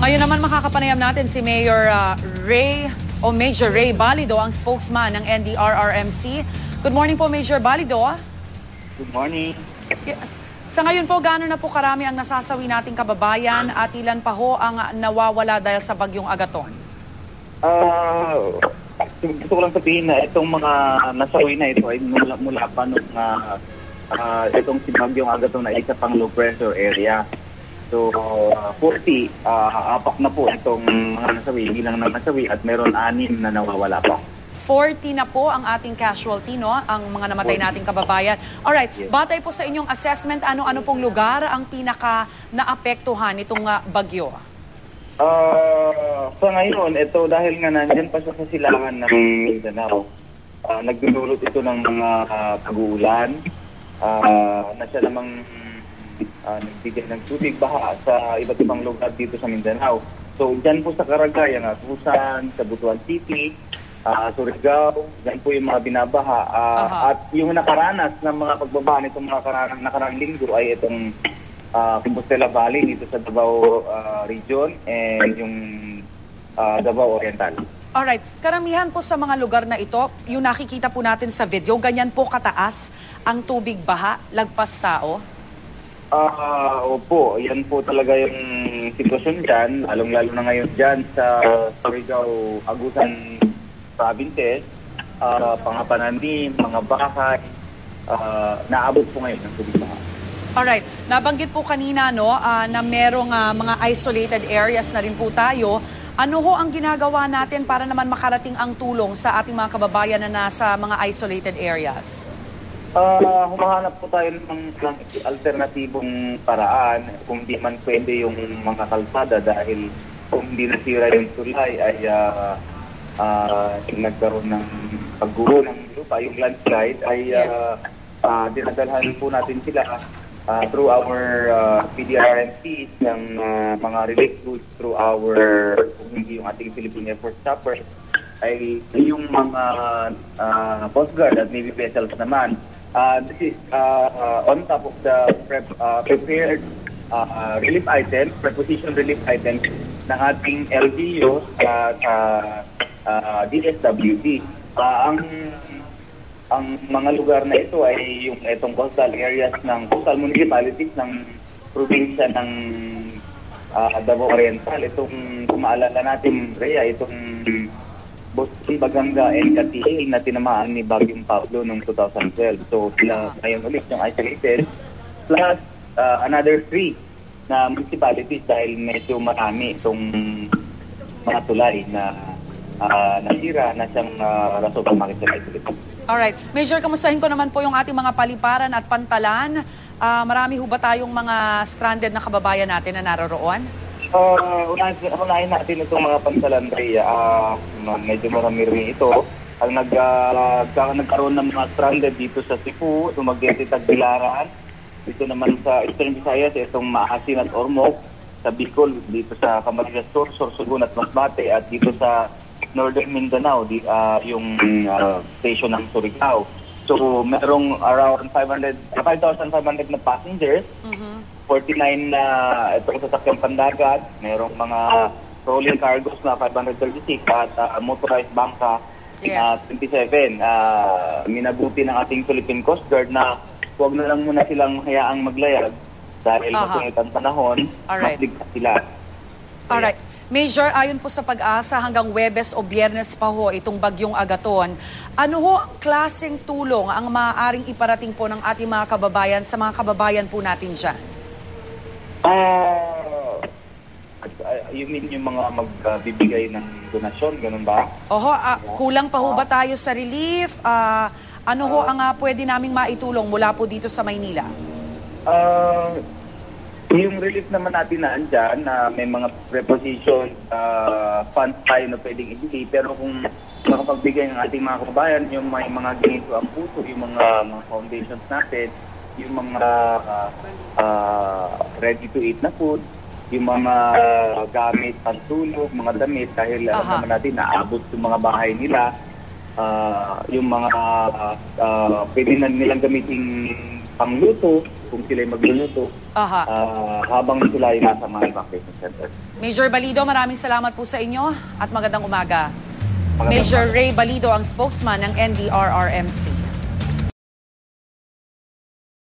Ngayon naman makakapanayam natin si Mayor Major Ray Balido, ang spokesman ng NDRRMC. Good morning po, Major Balido. Good morning. Yes. Sa ngayon po, gaano na po karami ang nasasawi nating kababayan at ilan pa ho ang nawawala dahil sa bagyong Agaton? Gusto ko lang sabihin na itong mga nasawi na ito ay mula pa nung itong si bagyong Agaton na isa pang low pressure area. So, apak na po itong mga nasawi, bilang na nasawi at meron 6 na nawawala pa. 40 na po ang ating casualty, no? Ang mga namatay nating kababayan. Alright, Yes. Batay po sa inyong assessment, ano-ano pong lugar ang pinaka naapektuhan itong bagyo? Sa ngayon, ito dahil nga nandyan pa sa silangan ng Mindanao, nagdudulot ito ng mga pag-uulan, na siya namang nagbigay ng tubig baha sa iba't ibang lugar dito sa Mindanao. So, dyan po sa Karagayan, Tusan, sa Butuan City, Surigao, dyan po yung mga binabaha. At yung nakaranas ng mga pagbabaha nitong mga nakarang linggo ay itong Compostela Valley dito sa Davao region and yung Davao Oriental. Alright, karamihan po sa mga lugar na ito, yung nakikita po natin sa video, ganyan po kataas ang tubig baha, lagpas tao? Opo, yan po talaga yung sitwasyon dyan, lalong-lalo na ngayon dyan sa Surigao, Agusan provinces, Pangapanani, mga bahay, naabot po ngayon ng tubig baha. Alright, nabanggit po kanina no, na merong mga isolated areas na rin po tayo. Ano ho ang ginagawa natin para naman makarating ang tulong sa ating mga kababayan na nasa mga isolated areas? Humahanap po tayo ng alternatibong paraan kung di man pwede yung mga kalsada dahil kung hindi nasira yung tulay ay nagkaroon ng pagguho ng lupa, yung landslide ay dinadalhan po natin sila through our PDRMCs ng mga relief goods through our yung ating Philippine Air Force Chopper ay yung mga Coast Guard at Navy vessels naman. This is on top of the prepared relief items, preposition relief items ng ating LGU at DSWD. Ang mga lugar na ito ay yung itong coastal areas ng coastal municipalities ng probinsya ng Davao Oriental. Itong kumaalala natin, Rhea, itong Boston, Baganga, and Katiil na tinamaan ni Bagyong Pablo noong 2012. So, sila ngayon ulit yung isolated. Plus, another 3 na municipalities dahil medyo marami itong mga tulay na nasira na siyang rason ng mga isolated. Alright, Major, kamustahin ko naman po yung ating mga paliparan at pantalan. Marami ho ba tayong mga stranded na kababayan natin na naroroon? Unahin natin itong mga pantalan, Rhea. Medyo marami rin ito. Ang nagkaroon ng mga stranded dito sa Cebu, Dumaguete, Tagbilaran. Dito naman sa Eastern Visayas, itong Maasin at Ormoc. Sa Bicol, dito sa Camarines Sur, Sorsogon at Masbate. At dito sa Northern Mindanao, yung station ng Surigao. So, merong around 5,500 na passengers. 49 na itong sasakyan pandagat, merong mga rolling cargos na 536 at motorized bangka na 27. Minabuti ng ating Philippine Coast Guard na huwag na lang muna silang hayaang maglayag dahil masungit ang panahon, mas ligtas sila. Alright. Major, ayon po sa Pag-asa, hanggang Huwebes o Biyernes pa ho itong bagyong Agaton. Ano ho ang klaseng tulong ang maaaring iparating po ng ating mga kababayan sa mga kababayan po natin dyan? You mean yung mga magbibigay ng donasyon, ganun ba? Oho, kulang pa ho ba tayo sa relief? Ano ho ang pwede naming maitulong mula po dito sa Maynila? Yung relief naman natin na andyan, may mga preposition funds tayo na pwedeng ibigay, pero kung makapagbigay ng ating mga kababayan, yung may mga ginito ang puso, yung mga foundations natin, yung mga ready-to-eat na food, yung mga gamit, pantulog, mga damit, dahil alam naman natin, naabot yung mga bahay nila, yung mga pwede na nilang gamitin pangluto, kung sila magluluto, Aha. habang sila ay nasa mga evacuation center. Major Balido, maraming salamat po sa inyo at magandang umaga. Magandang Major Ray Balido, ang spokesman ng NDRRMC.